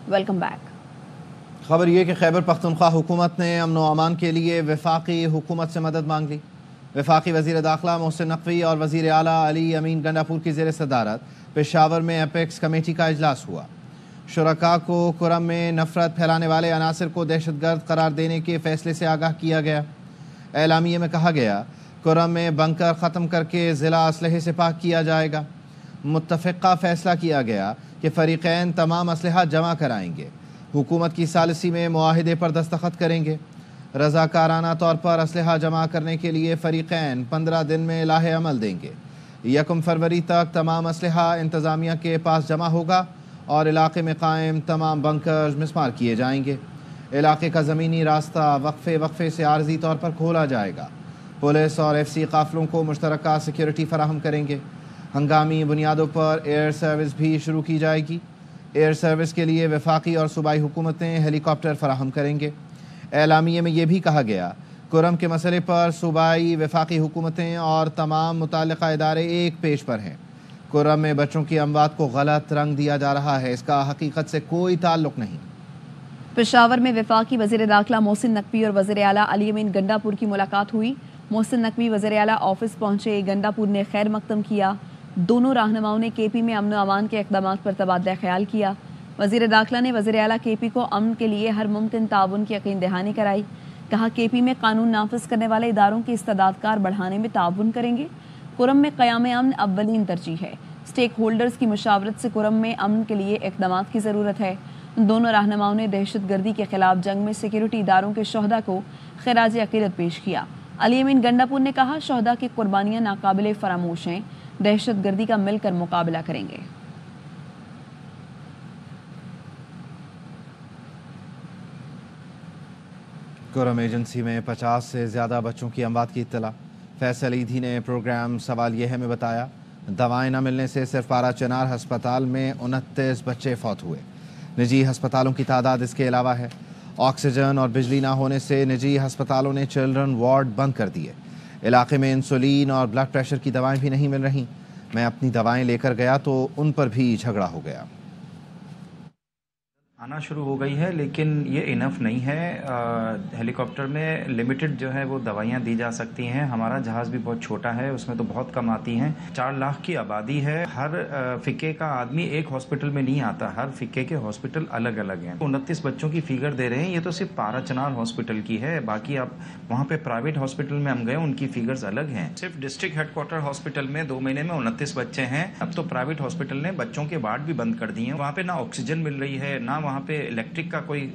Welcome back. خبر یہ کہ خیبر پختونخوا حکومت نے امن و امان کے لیے وفاقی حکومت سے مدد مانگ لی۔ وفاقی وزیر داخلہ محسن نقوی اور وزیر اعلیٰ علی امین گنڈاپور کی زیر صدارت پشاور میں اپیکس کمیٹی کا اجلاس ہوا۔ شرکاء کو کرم میں نفرت پھیلانے والے عناصر کو دہشت گرد قرار دینے کے فیصلے سے آگاہ کیا گیا۔ اعلامیے میں کہا گیا کرم میں بنکر ختم کر کے ضلع اسلحے سے پاک کیا جائے گا۔ متفقہ فیصلہ کیا گیا کہ فریقین تمام اسلحہ جمع کرائیں گے، حکومت کی ثالثی میں معاہدے پر دستخط کریں گے۔ رضاکارانہ طور پر اسلحہ جمع کرنے کے لیے فریقین 15 دن میں لاہ عمل دیں گے۔ 1 فروری تک تمام اسلحہ انتظامیہ کے پاس جمع ہوگا اور علاقے میں قائم تمام بنکرز مسمار کیے جائیں گے۔ علاقے کا زمینی راستہ وقفے سے عارضی طور پر کھولا جائے گا۔ پولیس اور FCA قافلوں کو مشترکہ سیکیورٹی فراہم کریں گے۔ ہنگامی بنیادوں پر ایئر سروس بھی شروع کی جائے گی۔ ایئر سروس کے لیے وفاقی اور صوبائی حکومتیں ہیلی کاپٹر فراہم کریں گے۔ اعلامیے میں یہ بھی کہا گیا کرم کے مسئلے پر صوبائی وفاقی حکومتیں اور تمام متعلقہ ادارے ایک پیش پر ہیں۔ کرم میں بچوں کی اموات کو غلط رنگ دیا جا رہا ہے، اس کا حقیقت سے کوئی تعلق نہیں۔ پشاور میں وفاقی وزیر داخلہ محسن نقوی اور وزیر اعلیٰ علی امین گنڈاپور کی ملاقات ہوئی۔ محسن نقوی وزیر اعلیٰ آفس پہنچے، گنڈاپور نے خیر مقدم کیا۔ دونوں رہنماؤں نے KP میں امن و امان کے اقدامات پر تبادلہ خیال کیا۔ وزیر داخلہ نے وزیر اعلیٰ KP کو امن کے لیے ہر ممکن تعاون کی یقین دہانی کرائی۔ کہا KP میں قانون نافذ کرنے والے اداروں کی استعداد کار بڑھانے میں تعاون کریں گے۔ کرم میں قیام امن اولین ترجیح ہے۔ اسٹیک ہولڈرز کی مشاورت سے کرم میں امن کے لیے اقدامات کی ضرورت ہے۔ دونوں رہنماؤں نے دہشت گردی کے خلاف جنگ میں سیکیورٹی اداروں کے شہداء کو خراج عقیدت پیش کیا۔ علی امین گنڈاپور نے کہا شہداء کی قربانیاں ناقابل فراموش ہیں، دہشت گردی کا مل کر مقابلہ کریں گے۔ کرم ایجنسی میں 50 سے زیادہ بچوں کی اموات کی اطلاع۔ فیصل ایدھی نے پروگرام سوال یہ ہے میں بتایا دوائیں نہ ملنے سے صرف پارا چنار ہسپتال میں 29 بچے فوت ہوئے۔ نجی ہسپتالوں کی تعداد اس کے علاوہ ہے۔ آکسیجن اور بجلی نہ ہونے سے نجی ہسپتالوں نے چلڈرن وارڈ بند کر دیے۔ علاقے میں انسولین اور بلڈ پریشر کی دوائیں بھی نہیں مل رہیں۔ میں اپنی دوائیں لے کر گیا تو ان پر بھی جھگڑا ہو گیا۔ آنا شروع ہو گئی ہے لیکن یہ انف نہیں ہے۔ ہیلی کاپٹر میں لمیٹڈ جو ہے وہ دوائیاں دی جا سکتی ہیں۔ ہمارا جہاز بھی بہت چھوٹا ہے، اس میں تو بہت کم آتی ہیں۔ 4 لاکھ کی آبادی ہے۔ ہر فقے کا آدمی ایک ہاسپٹل میں نہیں آتا، ہر فقے کے ہاسپٹل الگ الگ ہیں۔ 29 بچوں کی فگر دے رہے ہیں، یہ تو صرف پارا چنار ہاسپٹل کی ہے، باقی اب وہاں پہ پرائیویٹ ہاسپٹل میں ہم گئے، ان کی فگرز الگ ہیں۔ صرف ڈسٹرکٹ ہیڈ کوارٹر ہاسپٹل میں 2 مہینے میں 29 بچے ہیں۔ اب تو پرائیویٹ ہاسپٹل نے بچوں کے وارڈ بھی بند کر دیے ہیں۔ وہاں پہ نہ آکسیجن مل رہی ہے، نہ وہاں پہ الیکٹرک کا کوئی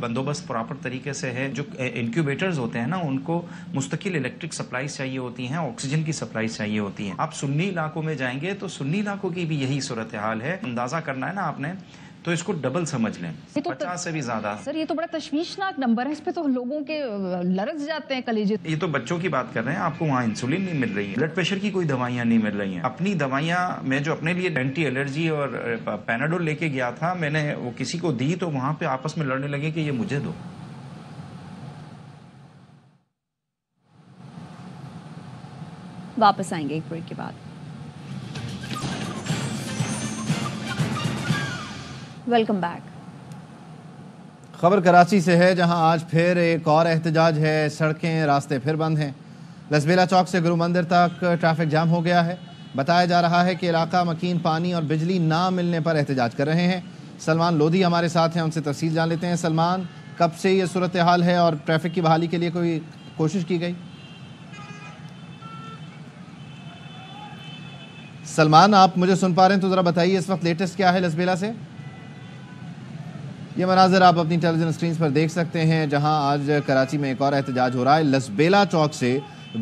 بندوبست پراپر طریقے سے ہے۔ جو انکیوبیٹرز ہوتے ہیں نا، ان کو مستقل الیکٹرک سپلائیز چاہیے ہوتی ہیں، آکسیجن کی سپلائیز چاہیے ہوتی ہیں۔ آپ سنی علاقوں میں جائیں گے تو سنی علاقوں کی بھی یہی صورتحال ہے۔ اندازہ کرنا ہے نا آپ نے تو اس کو ڈبل سمجھ لیں، 50 سے بھی زیادہ۔ سر یہ تو بڑا تشویشناک نمبر ہے، اس پہ تو لوگوں کے لرز جاتے ہیں کلیجے۔ یہ تو بچوں کی بات کر رہے ہیں، آپ کو وہاں انسولین نہیں مل رہی ہے، بلڈ پریشر کی کوئی دوائیاں نہیں مل رہی ہیں۔ اپنی دوائیاں میں جو اپنے لیے اینٹی الرجی اور پیناڈول لے کے گیا تھا، میں نے وہ کسی کو دی تو وہاں پہ آپس میں لڑنے لگے کہ یہ مجھے دو۔ واپس آئیں گے ایک بریک کے بعد۔ Welcome back. خبر کراچی سے ہے، جہاں آج پھر ایک اور احتجاج ہے۔ سڑکیں راستے پھر بند ہیں۔ لسبیلا چوک سے گرو مندر تک ٹریفک جام ہو گیا ہے۔ بتایا جا رہا ہے کہ علاقہ مکین پانی اور بجلی نہ ملنے پر احتجاج کر رہے ہیں۔ سلمان لودھی ہمارے ساتھ ہیں، ان سے تفصیل جان لیتے ہیں۔ سلمان، کب سے یہ صورتحال ہے اور ٹریفک کی بحالی کے لیے کوئی کوشش کی گئی؟ سلمان، آپ مجھے سن پا رہے ہیں تو ذرا بتائیے اس وقت لیٹسٹ کیا ہے لسبیلا سے؟ یہ مناظر آپ اپنی ٹیلی ویژن اسکرینز پر دیکھ سکتے ہیں، جہاں آج کراچی میں ایک اور احتجاج ہو رہا ہے۔ لسبیلا چوک سے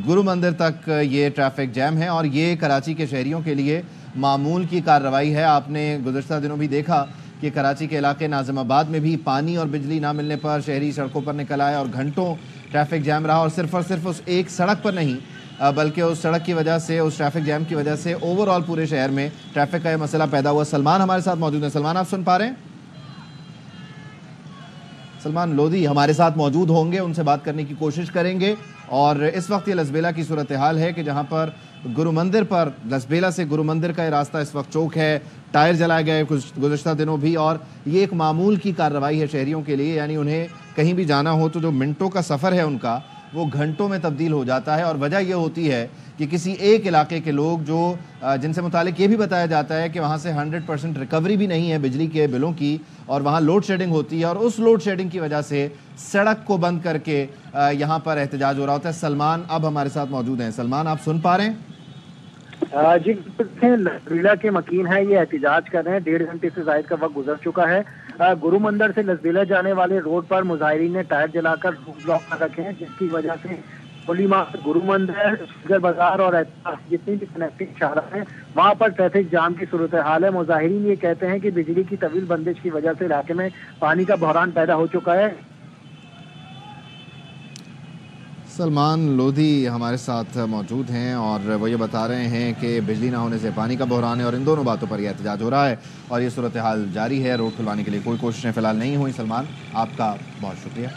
گرو مندر تک یہ ٹریفک جیم ہے اور یہ کراچی کے شہریوں کے لیے معمول کی کارروائی ہے۔ آپ نے گزشتہ دنوں بھی دیکھا کہ کراچی کے علاقے ناظم آباد میں بھی پانی اور بجلی نہ ملنے پر شہری سڑکوں پر نکل آئے اور گھنٹوں ٹریفک جیم رہا، اور صرف اس ایک سڑک پر نہیں بلکہ اس سڑک کی وجہ سے، اس ٹریفک جیم کی وجہ سے اوور آل پورے شہر میں ٹریفک کا یہ مسئلہ پیدا ہوا۔ سلمان ہمارے ساتھ موجود ہیں۔ سلمان، آپ سن پا رہے ہیں؟ سلمان لودھی ہمارے ساتھ موجود ہوں گے، ان سے بات کرنے کی کوشش کریں گے. اور اس وقت یہ لسبیلا کی صورتحال ہے کہ جہاں پر گرو مندر پر لسبیلا سے گرو مندر کا یہ راستہ اس وقت چوک ہے، ٹائر جلائے گئے گزشتہ دنوں بھی، اور یہ ایک معمول کی کارروائی ہے شہریوں کے لیے. یعنی انہیں کہیں بھی جانا ہو تو جو منٹوں کا سفر ہے ان کا وہ گھنٹوں میں تبدیل ہو جاتا ہے. اور وجہ یہ ہوتی ہے کہ کسی ایک علاقے کے لوگ جن سے متعلق یہ بھی بتایا جاتا ہے کہ وہاں سے 100% ریکوری بھی نہیں ہے بجلی کے بلوں کی، اور وہاں لوڈ شیڈنگ ہوتی ہے، اور اس لوڈ شیڈنگ کی وجہ سے سڑک کو بند کر کے یہاں پر احتجاج ہو رہا ہوتا ہے. سلمان اب ہمارے ساتھ موجود ہیں. سلمان، آپ سن پا رہے ہیں؟ جی لسبیلا کے مکین ہیں، یہ احتجاج کر رہے ہیں. 1.5 گھنٹے سے زائد کا وقت گزر چکا ہے. گرو مندر سے لسبیلا جانے والے روڈ پر مظاہرین نے ٹائر جلا کر بلاک کر رکھے ہیں، جس کی وجہ سے گرو مندر، شگر بازار اور جتنی بھی کنیکٹنگ شاہراہ ہیں وہاں پر ٹریفک جام کی صورتحال ہے. مظاہرین یہ کہتے ہیں کہ بجلی کی طویل بندش کی وجہ سے علاقے میں پانی کا بحران پیدا ہو چکا ہے. سلمان لودھی ہمارے ساتھ موجود ہیں اور وہ یہ بتا رہے ہیں کہ بجلی نہ ہونے سے پانی کا بحران ہے، اور ان دونوں باتوں پر یہ احتجاج ہو رہا ہے اور یہ صورتحال جاری ہے. روڈ کھلوانے کے لیے کوئی کوششیں فی الحال نہیں ہوئی. سلمان، آپ کا بہت شکریہ.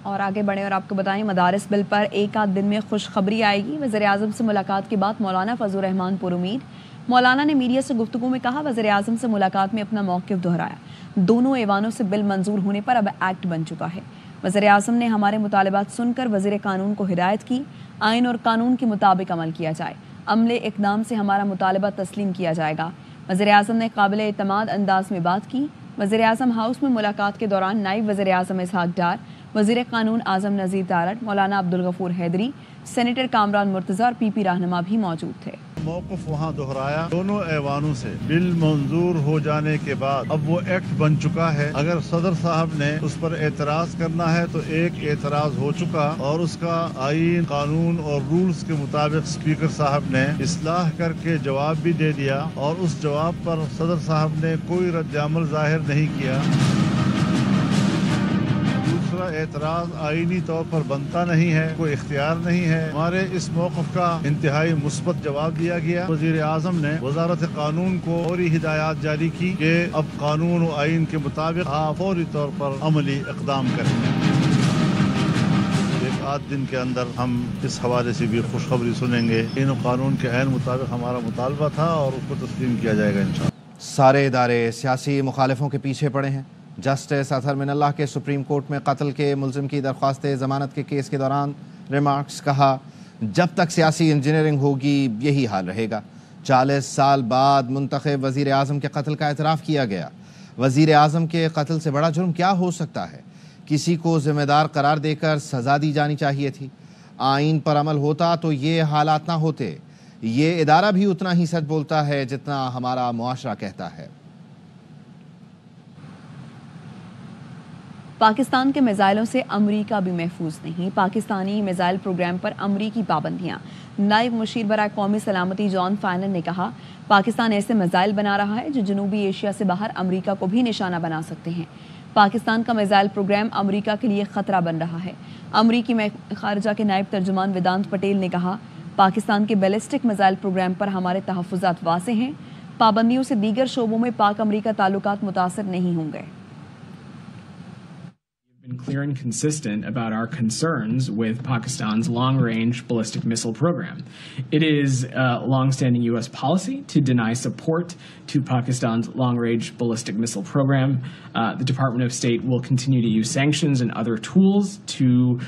اور آگے بڑھیں اور آپ کو بتائیں، مدارس بل پر ایک آدھ دن میں خوشخبری آئے گی. وزیر اعظم سے ملاقات کے بعد مولانا فضل الرحمان پر امید. مولانا نے میڈیا سے گفتگو میں کہا، وزیر اعظم سے ملاقات میں اپنا موقف دہرایا. دونوں ایوانوں سے بل منظور ہونے پر اب ایکٹ بن چکا ہے. وزیر اعظم نے ہمارے مطالبات سن کر وزیر قانون کو ہدایت کی، آئین اور قانون کے مطابق عمل کیا جائے. عمل اقدام سے ہمارا مطالبہ تسلیم کیا جائے گا. وزیر اعظم نے قابل اعتماد انداز میں بات کی. وزیر اعظم ہاؤس میں ملاقات کے دوران نائب وزیر اعظم اسحاق ڈار، وزیر قانون اعظم نذیر تارڑ، مولانا عبدالغفور حیدری، سینیٹر کامران مرتضی اور پی پی رہنما بھی موجود تھے. موقف وہاں دہرایا. دونوں ایوانوں سے بل منظور ہو جانے کے بعد اب وہ ایکٹ بن چکا ہے. اگر صدر صاحب نے اس پر اعتراض کرنا ہے تو ایک اعتراض ہو چکا، اور اس کا آئین، قانون اور رولز کے مطابق اسپیکر صاحب نے اصلاح کر کے جواب بھی دے دیا، اور اس جواب پر صدر صاحب نے کوئی رد عمل ظاہر نہیں کیا. دوسرا اعتراض آئینی طور پر بنتا نہیں ہے، کوئی اختیار نہیں ہے. ہمارے اس موقف کا انتہائی مثبت جواب دیا گیا. وزیر اعظم نے وزارت قانون کو فوری ہدایات جاری کی کہ اب قانون و آئین کے مطابق فوری طور پر عملی اقدام کریں. ایک آدھ دن کے اندر ہم اس حوالے سے بھی خوشخبری سنیں گے. آئین و قانون کے عین مطابق ہمارا مطالبہ تھا اور اس کو تسلیم کیا جائے گا انشاءاللہ. سارے ادارے سیاسی مخالفوں کے پیچھے پڑے ہیں. جسٹس اطہر من اللہ کے سپریم کورٹ میں قتل کے ملزم کی درخواست ضمانت کے کیس کے دوران ریمارکس. کہا، جب تک سیاسی انجینئرنگ ہوگی یہی حال رہے گا. 40 سال بعد منتخب وزیر اعظم کے قتل کا اعتراف کیا گیا. وزیر اعظم کے قتل سے بڑا جرم کیا ہو سکتا ہے؟ کسی کو ذمہ دار قرار دے کر سزا دی جانی چاہیے تھی. آئین پر عمل ہوتا تو یہ حالات نہ ہوتے. یہ ادارہ بھی اتنا ہی سچ بولتا ہے جتنا ہمارا معاشرہ کہتا ہے. پاکستان کے میزائلوں سے امریکہ بھی محفوظ نہیں. پاکستانی میزائل پروگرام پر امریکی پابندیاں. نائب مشیر برائے قومی سلامتی جان فائنل نے کہا، پاکستان ایسے میزائل بنا رہا ہے جو جنوبی ایشیا سے باہر امریکہ کو بھی نشانہ بنا سکتے ہیں. پاکستان کا میزائل پروگرام امریکہ کے لیے خطرہ بن رہا ہے. امریکی خارجہ کے نائب ترجمان ویدانت پٹیل نے کہا، پاکستان کے بیلسٹک میزائل پروگرام پر ہمارے تحفظات واضح ہیں. پابندیوں سے دیگر شعبوں میں پاک امریکہ تعلقات متاثر نہیں ہوں گے. been clear and consistent about our concerns with Pakistan's long-range ballistic missile program. It is long-standing U.S. policy to deny support to Pakistan's long-range ballistic missile program. The Department of State will continue to use sanctions and other tools to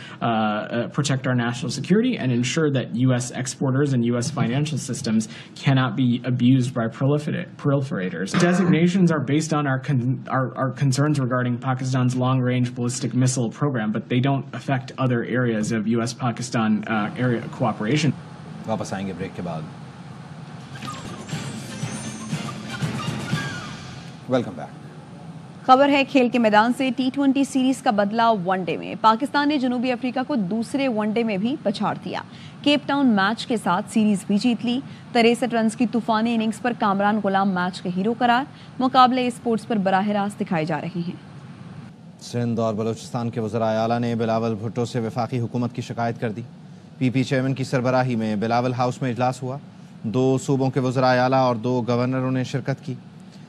protect our national security and ensure that U.S. exporters and U.S. financial systems cannot be abused by proliferators. Designations are based on our concerns regarding Pakistan's long-range ballistic missile program, but they don't affect other areas of U.S.-Pakistan area cooperation. واپس آئیں گے break کے بعد. Welcome back. خبر ہے کھیل کے میدان سے. T20 سیریز کا بدلہ ون ڈے میں. پاکستان نے جنوبی افریقہ کو دوسرے ون ڈے میں بھی پچھاڑ دیا. کیپ ٹاؤن میچ کے ساتھ سیریز بھی جیت لی. 63 رنز کی طوفانی اننگز پر کامران غلام میچ کے ہیرو قرار. مقابلے اسپورٹس پر براہ راست دکھائے جا رہے ہیں. سندھ اور بلوچستان کے وزراء اعلیٰ نے بلاول بھٹو سے وفاقی حکومت کی شکایت کر دی. پی پی چیئرمین کی سربراہی میں بلاول ہاؤس میں اجلاس ہوا. 2 صوبوں کے وزراء اعلیٰ اور 2 گورنروں نے شرکت کی.